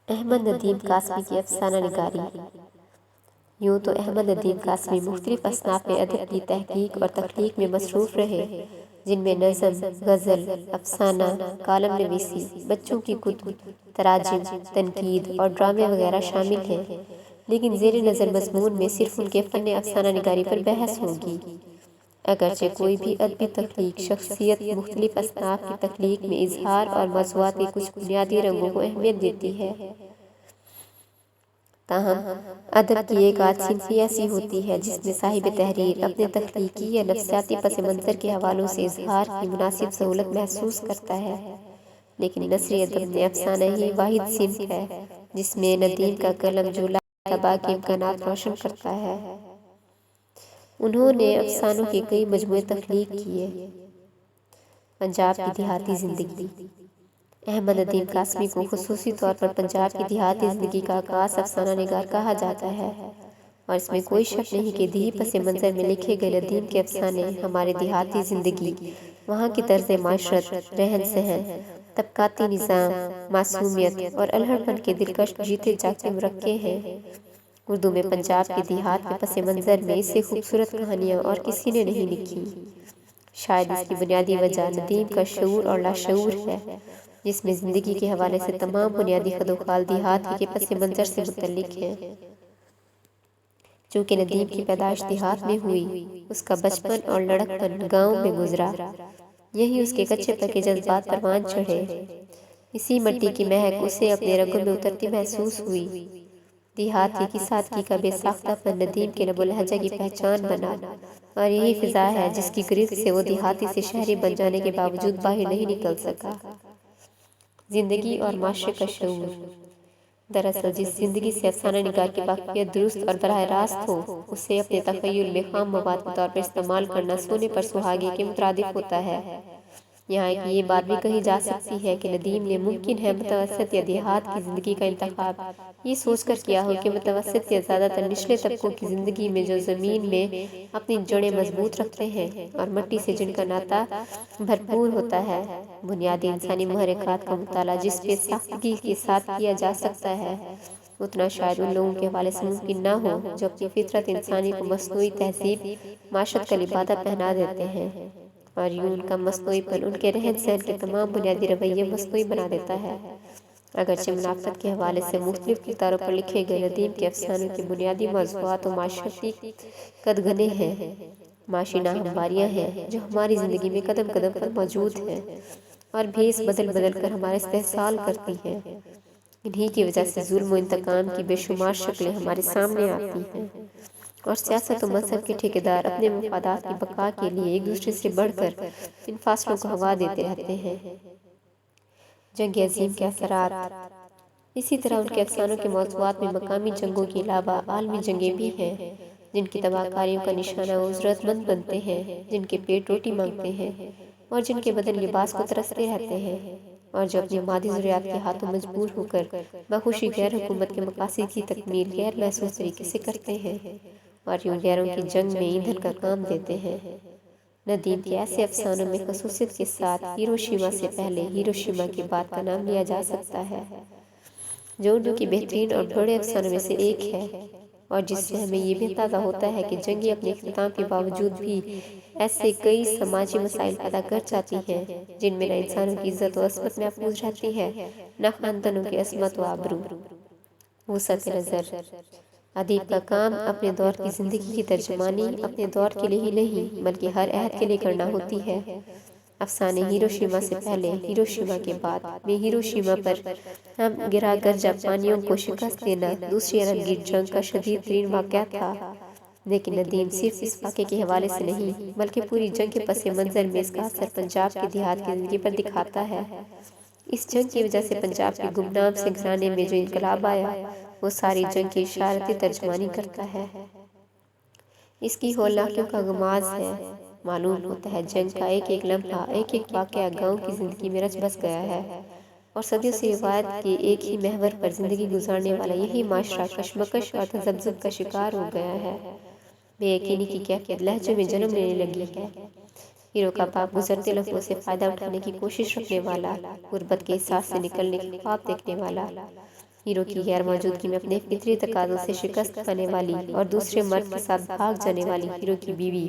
احمد ندیم قاسمی کی افسانہ نگاری۔ یوں تو احمد ندیم قاسمی مختلف اصناف میں ادب کی تحقیق اور تخلیق میں مصروف رہے، جن میں نظم، غزل، افسانہ، کالم نویسی، بچوں کی کتب، تراجم، تنقید اور ڈرامے وغیرہ شامل ہیں، لیکن زیر نظر مضمون میں صرف ان کے فن افسانہ نگاری پر بحث ہوگی۔ اگرچہ کوئی بھی ادبی تخلیق شخصیت مختلف اصناف کی تخلیق میں اظہار اور موضوعات کے کچھ بنیادی رنگوں کو اہمیت دیتی ہے، تاہم ادب کی ایک عادت صنفی ایسی ہوتی ہے جس میں صاحب تحریر اپنے تخلیقی یا نفسیاتی پس منظر کے حوالوں سے اظہار کی مناسب سہولت محسوس کرتا ہے، لیکن نثری ادب میں افسانہ ہی واحد صنف ہے جس میں ندیم کا قلم جولا طبع کے امکانات روشن کرتا ہے۔ انہوں نے افسانوں کے کئی مجموعے تخلیق کیے۔ پنجاب کی دیہاتی زندگی۔ احمد ندیم قاسمی کو خصوصی طور پر پنجاب کی دیہاتی زندگی کا عکاس افسانہ نگار کہا جاتا ہے، اور اس میں کوئی شک نہیں کہ دیہی پس منظر میں لکھے گئے ندیم کے افسانے ہمارے دیہاتی زندگی، وہاں کی طرز معاشرت، رہن سہن، طبقاتی نظام، معصومیت اور الہڑ پن کے دلکش جیتے جاگتے مرقع ہیں۔ اردو میں پنجاب کے دیہات کے پس منظر میں اس سے خوبصورت کہانیاں اور کسی نے نہیں لکھی۔ شاید اس کی بنیادی وجہ ندیم کا شعور اور لاشعور ہے، جس میں زندگی کے حوالے سے تمام بنیادی خدوخال دیہات کے پس منظر سے متعلق ہیں۔ چونکہ ندیم کی پیدائش دیہات میں ہوئی، اس کا بچپن اور لڑکپن گاؤں میں گزرا، یہی اس کے کچے پکے جذبات پروان چڑھے۔ اسی مٹی کی مہک اسے اپنے رگوں میں اترتی محسوس ہوئی۔ دیہاتی کی سادگی کا بے ساختہ پن ندیم کے لب و لہجہ کی پہچان بنا، اور یہی فضا ہے جس کی گرفت سے وہ دیہاتی سے شہری بن جانے کے باوجود باہر نہیں نکل سکا۔ زندگی اور معاشرے کا شعور۔ دراصل جس زندگی سے افسانہ نگار کی واقفیت درست اور براہ راست ہو، اسے اپنے تخیل میں خام مواد کے طور پر استعمال کرنا سونے پر سہاگے کے مترادف ہوتا ہے۔ یہاں کی یہ بات بھی کہی جا سکتی ہے کہ ندیم نے ممکن ہے متوسط یا دیہات کی زندگی کا انتخاب یہ سوچ کر کیا ہو کہ متوسط یا زیادہ تر نچلے طبقوں کی زندگی میں جو زمین میں اپنی جڑیں مضبوط رکھتے ہیں اور مٹی سے جن کا ناطہ بھرپور ہوتا ہے، بنیادی انسانی محرکات کا مطالعہ جس پہ سادگی کے ساتھ کیا جا سکتا ہے، اتنا شاید ان لوگوں کے حوالے سے ممکن نہ ہو جو اپنی فطرت انسانی کو مصنوعی تہذیب معیشت کا لبادہ پہنا دیتے ہیں، اور یوں ان کا مصنوعی پن ان کے رہن سہن کے تمام بنیادی رویے مصنوعی بنا دیتا ہے۔ اگرچہ منافقت کے حوالے سے مختلف کرداروں پر لکھے گئے ندیم کے افسانوں کے بنیادی موضوعات و معاشرتی قدغنیں ہیں، معاشی ناہمواریاں ہیں جو ہماری زندگی میں قدم قدم پر موجود ہیں اور بھیس بدل بدل کر ہمارا استحصال کرتی ہیں۔ انہی کی وجہ سے ظلم و انتقام کی بے شمار شکلیں ہمارے سامنے آتی ہیں، اور سیاست و مذہب کے ٹھیکیدار اپنے مفادات کی بقا کے لیے ایک دوسرے سے بڑھ کر ان فاصلوں کو ہوا دیتے رہتے ہیں۔ جنگ عظیم کے اثرات۔ اسی طرح ان کے افسانوں کے موضوعات میں مقامی جنگوں کے علاوہ عالمی جنگیں بھی ہیں، جن کی تباہ کاریوں کا نشانہ وہ ضرورت مند بنتے ہیں، جن کے پیٹ روٹی مانگتے ہیں اور جن کے بدن لباس کو ترستے رہتے ہیں، اور جو اپنی مادی ضروریات کے ہاتھوں مجبور ہو کر بخوشی غیر حکومت کے مقاصد کی تکمیل غیر محسوس طریقے سے کرتے ہیں، اور یوں غیروں کی جنگ میں ایندھن کا کام دیتے ہیں۔ ندیم کے ایسے افسانوں میں خصوصیت کے ساتھ ہیروشیما سے پہلے ہیروشیما کی بات کا نام لیا جا سکتا ہے، جو اردو کی بہترین اور بڑے افسانوں میں سے ایک ہے، اور جس سے ہمیں یہ بھی اندازہ ہوتا ہے کہ جنگیں اپنے اختتام کے باوجود بھی ایسے کئی سماجی مسائل پیدا کر جاتی ہیں جن میں نہ انسانوں کی عزت و عصمت محفوظ رہتی ہے، نہ خاندانوں کی عصمت و آبرو۔ وسعت نظر۔ ادیب کا کام اپنے دور کی زندگی کی ترجمانی اپنے دور کے لیے ہی نہیں بلکہ ہر عہد کے لیے کرنا ہوتی ہے۔ افسانے ہیروشیما سے پہلے، ہیروشیما کے بعد میں ہیروشیما پر ہم گرا کر جاپانیوں کو شکست دینا دوسری عالمگیر جنگ کا شدید ترین واقعہ تھا، لیکن ندیم صرف اس واقعے کے حوالے سے نہیں بلکہ پوری جنگ کے پس منظر میں اس کا اثر پنجاب کے دیہات کی زندگی پر دکھاتا ہے۔ اس جنگ کی وجہ سے پنجاب کے گمنام سے گھرانے میں جو انقلاب آیا، وہ ساری جنگ کی اشارتی ترجمانی کرتا ہے۔ اس کی ہولناکیوں کا غماز ہے۔ معلوم ہوتا ہے جنگ کا ایک ایک لمحہ، ایک ایک واقعہ گاؤں کی زندگی میں رچ بس گیا ہے، اور صدیوں سے روایت کے ایک ہی محور پر زندگی گزارنے والا یہی معاشرہ کشمکش اور تذبذب کا شکار ہو گیا ہے۔ بے یقینی کی کیفیت لہجوں میں جنم لینے لگی ہے۔ ہیرو کا باپ گزرتے لمحوں سے فائدہ اٹھانے کی کوشش رکھنے والا، غربت کے احساس سے نکلنے کے خواب دیکھنے والا، ہیرو کی غیر موجودگی میں اپنے فطری تقاضوں سے شکست کھانے والی اور دوسرے مرد کے ساتھ بھاگ جانے والی ہیرو کی بیوی،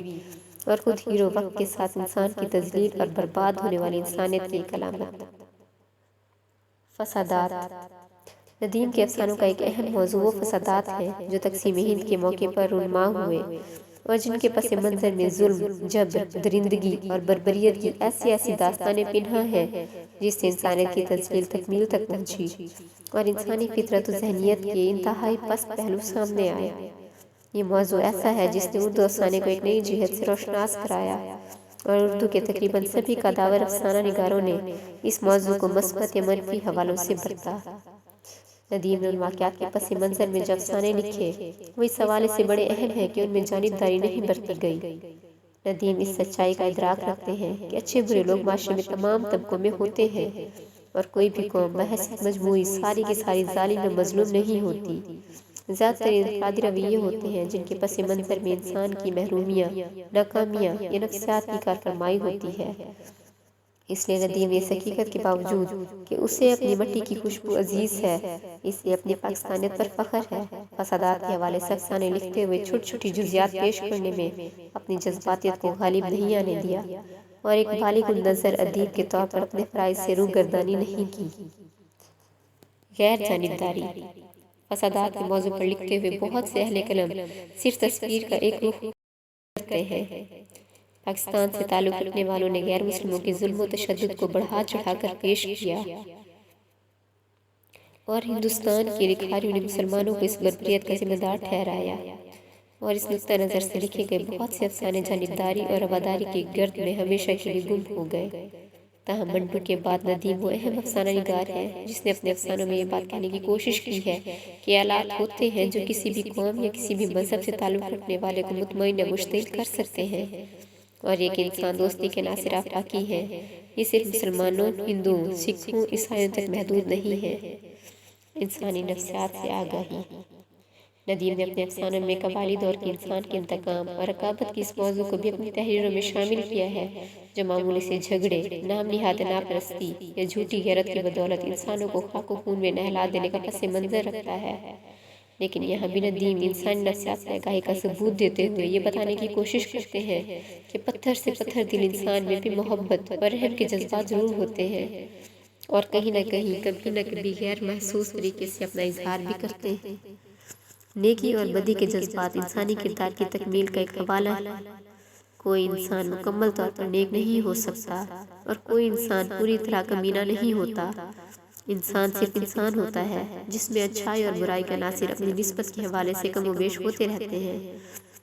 اور خود ہیرو وقت کے ساتھ انسان کی تذلیل اور برباد ہونے والی انسانیت کی ایک علامت۔ فسادات۔ ندیم کے افسانوں کا ایک اہم موضوع وہ فسادات ہیں جو تقسیم ہند کے موقع پر رونما ہوئے اور جن کے پس منظر میں ظلم، جبر، درندگی اور بربریت کی ایسی داستانیں پنہاں ہیں جس سے انسانیت کی تذلیل تکمیل تک پہنچی اور انسانی فطرت و ذہنیت کے انتہائی پست پہلو سامنے آئے۔ یہ موضوع ایسا ہے جس نے اردو افسانے کو ایک نئی جہت سے روشناس کرایا اور اردو کے تقریباً سبھی قداور افسانہ نگاروں نے اس موضوع کو مثبت یا منفی حوالوں سے بھرتا۔ ندیم نے ان واقعات کے پس منظر میں جو افسانے لکھے وہ اس حوالے سے بڑے اہم ہیں کہ ان میں جانبداری نہیں برتی گئی۔ ندیم اس سچائی کا ادراک رکھتے ہیں کہ اچھے برے لوگ معاشرے میں تمام طبقوں میں ہوتے ہیں اور کوئی بھی قوم بحیثیت مجموعی ساری کی ساری ظالم یا مظلوم نہیں ہوتی۔ زیادہ تر انفرادی رویے ہوتے ہیں جن کے پس منظر میں انسان کی محرومیاں، ناکامیاں یا نفسیات کی کارفرمائی ہوتی ہے۔ اس لیے ندیم اس حقیقت کے باوجود کہ اسے اپنی مٹی کی خوشبو عزیز ہے، اسے اپنی پاکستانیت پر فخر ہے، فسادات کے حوالے سے افسانے لکھتے ہوئے چھوٹی چھوٹی جزیات پیش کرنے میں اپنی جذباتیت کو غالب نہیں آنے دیا اور ایک بالغ النظر ادیب کے طور پر اپنے فرائض سے روگردانی نہیں کی۔ غیر جانبداری۔ فسادات کے موضوع پر لکھتے ہوئے بہت سے اہل قلم صرف تصویر کا ایک رخ کرتے ہیں۔ پاکستان سے تعلق رکھنے والوں نے غیر مسلموں کے ظلم و تشدد کو بڑھا چڑھا کر پیش کیا اور ہندوستان کے لکھاریوں نے مسلمانوں کو اس بربریت کا ذمہ دار ٹھہرایا، اور اس نقطہ نظر سے لکھے گئے بہت سے افسانے جانبداری اور رواداری کی گرد میں ہمیشہ کے لیے گم ہو گئے۔ تاہم منٹو کے بعد ندیم وہ اہم افسانہ نگار ہے جس نے اپنے افسانوں میں یہ بات کہنے کی کوشش کی ہے کہ آلات ہوتے ہیں جو کسی بھی قوم یا کسی بھی مذہب سے تعلق رکھنے والے کو مطمئن یا مشتعل کر سکتے ہیں، اور یہ کہ انسان دوستی کے ناصر آفاقی ہیں، یہ صرف مسلمانوں، ہندوؤں، سکھوں، عیسائیوں تک محدود نہیں ہے۔ انسانی نفسیات سے آگاہی۔ ندیم نے اپنے افسانوں میں قبائلی دور کے انسان کے انتقام اور رقابت کی اس موضوع کو بھی اپنی تحریروں میں شامل کیا ہے جو معمولی سے جھگڑے، نام نہاد ناپرستی یا جھوٹی غیرت کی بدولت انسانوں کو خاک و خون میں نہلا دینے کا پس منظر رکھتا ہے۔ لیکن یہاں بھی ندیم انسانی نفسیات سے آگاہی کا ثبوت دیتے ہوئے یہ بتانے کی کوشش کرتے ہیں کہ پتھر سے پتھر دل انسان میں بھی محبت اور رحم کے جذبات ضرور ہوتے ہیں اور کہیں نہ کہیں کبھی نہ کبھی غیر محسوس طریقے سے اپنا اظہار بھی کرتے ہیں۔ نیکی اور بدی کے جذبات انسانی کردار کی تکمیل کا ایک حوالہ ہے۔ کوئی انسان مکمل طور پر نیک نہیں ہو سکتا اور کوئی انسان پوری طرح کمینہ نہیں ہوتا۔ انسان صرف انسان ہوتا ہے جس میں اچھائی اور برائی کا عناصر اپنی نسبت کے حوالے سے کم و بیش ہوتے رہتے ہیں،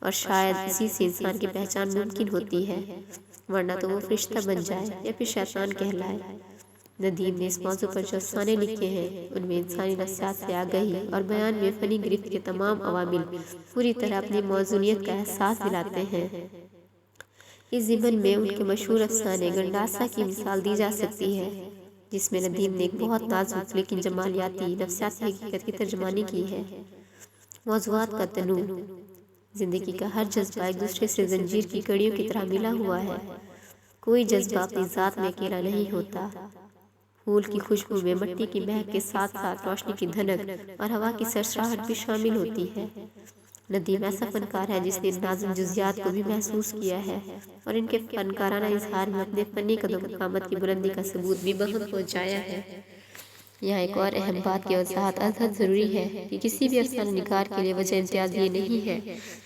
اور شاید اسی سے انسان کی پہچان ممکن ہوتی ہے، ورنہ تو وہ فرشتہ بن جائے یا پھر شیطان کہلائے۔ ندیم نے اس موضوع پر جو افسانے لکھے ہیں ان میں انسانی نفسیات سے آگاہی اور بیان میں فنی گرفت کے تمام عوامل پوری طرح اپنی موزونیت کا احساس دلاتے ہیں۔ اس ضمن میں ان کے مشہور افسانے گنڈاسا کی مثال دی جا سکتی ہے جس میں ندیم نے ایک بہت نازک لیکن جمالیاتی نفسیاتی حقیقت کی ترجمانی کی ہے۔ موضوعات کا تنوع۔ زندگی کا ہر جذبہ ایک دوسرے سے زنجیر کی کڑیوں کی طرح ملا ہوا ہے۔ کوئی جذبہ اپنی ذات میں اکیلا نہیں ہوتا۔ پھول کی خوشبو میں مٹی کی مہک کے ساتھ ساتھ روشنی کی دھنک اور ہوا کی سرسراہٹ بھی شامل ہوتی ہے۔ ندیم ایسا فنکار ہے جس نے ان نازک جزیات کو بھی محسوس کیا ہے اور ان کے فنکارانہ اظہار میں اپنے فنی قدم و قامت کی بلندی کا ثبوت بھی بہم پہنچایا ہے۔ یہاں ایک اور اہم بات کی وضاحت ازحد ضروری ہے کہ کسی بھی افسانہ نگار کے لیے وجہ امتیاز یہ نہیں ہے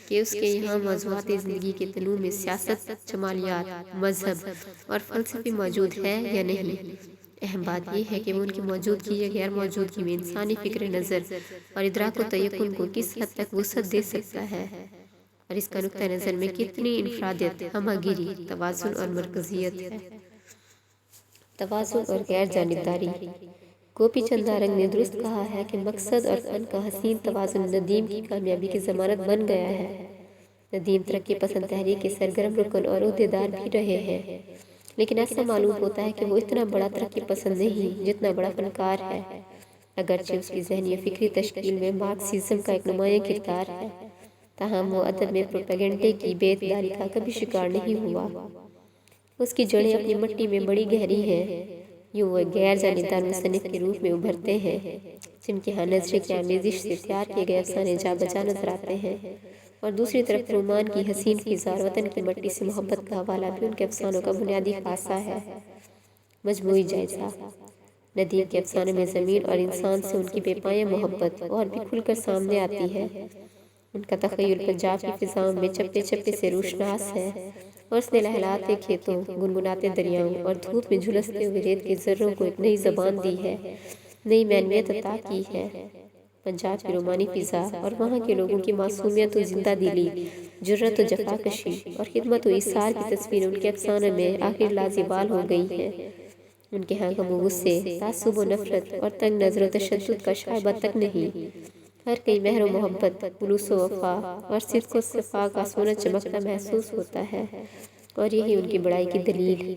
کہ اس کے یہاں موضوعات زندگی کے تنوع میں سیاست، جمالیات، مذہب اور فلسفے موجود ہے یا نہیں۔ اہم بات یہ ہے کہ وہ ان کی موجودگی یا غیر موجودگی میں انسانی فکر نظر اور ادراک و تیقن کو کس حد تک وسعت دے سکتا ہے اور اس کا نقطہ نظر میں کتنی انفرادیت، ہمہ گیری، توازن اور مرکزیت ہے۔ توازن اور غیر جانبداری۔ گوپی چند نارنگ نے درست کہا ہے کہ مقصد اور فن کا حسین توازن ندیم کی کامیابی کی ضمانت بن گیا ہے۔ ندیم ترقی پسند تحریک کے سرگرم رکن اور عہدیدار بھی رہے ہیں، لیکن ایسا معلوم ہوتا ہے کہ وہ اتنا بڑا ترقی پسند نہیں جتنا بڑا فنکار ہے، اگرچہ اس کی ذہنی و فکری تشکیل میں مارکسزم کا ایک نمایاں کردار ہے، تاہم وہ ادب میں پروپیگنڈے کی بے اعتداری کا کبھی شکار نہیں ہوا۔ اس کی جڑیں اپنی مٹی میں بڑی گہری ہیں، یوں وہ غیر جانبدار مصنف کے روپ میں ابھرتے ہیں جن کے ہاں نظرے کی آمیزش سے تیار کیے گئے افسانے جا بجا نظر آتے ہیں، اور دوسری طرف رومان کی حسین فضا اور وطن کی مٹی سے محبت کا حوالہ بھی ان کے افسانوں کا بنیادی خاصہ ہے۔ مجموعی جائزہ: ندیم کے افسانوں میں زمین اور انسان سے ان کی بے پایہ محبت اور بھی کھل کر سامنے آتی ہے۔ ان کا تخیل پنجاب کی فضاؤں میں چپے چپے سے روشناس ہے، اور اس نے لہلاتے کھیتوں، گنگناتے دریاؤں اور دھوپ میں جھلستے ہوئے ریت کے ذروں کو ایک نئی زبان دی ہے، نئی معنویت عطا کی ہے۔ پنجاب کی رومانی فضا اور وہاں کے لوگوں کی معصومیت و زندہ دلی، جرأت و جفاکشی اور خدمت و ایثار کی تصویریں ان کے افسانوں میں آخر لازوال ہو گئی ہیں۔ ان کے ہاں غم و غصے، تعصب و نفرت اور تنگ نظر و تشدد کا شائبہ تک نہیں، ہر کہیں مہر و محبت، خلوص و وفا اور صدق و صفا کا سونا چمکتا محسوس ہوتا ہے، اور یہی ان کی بڑائی کی دلیل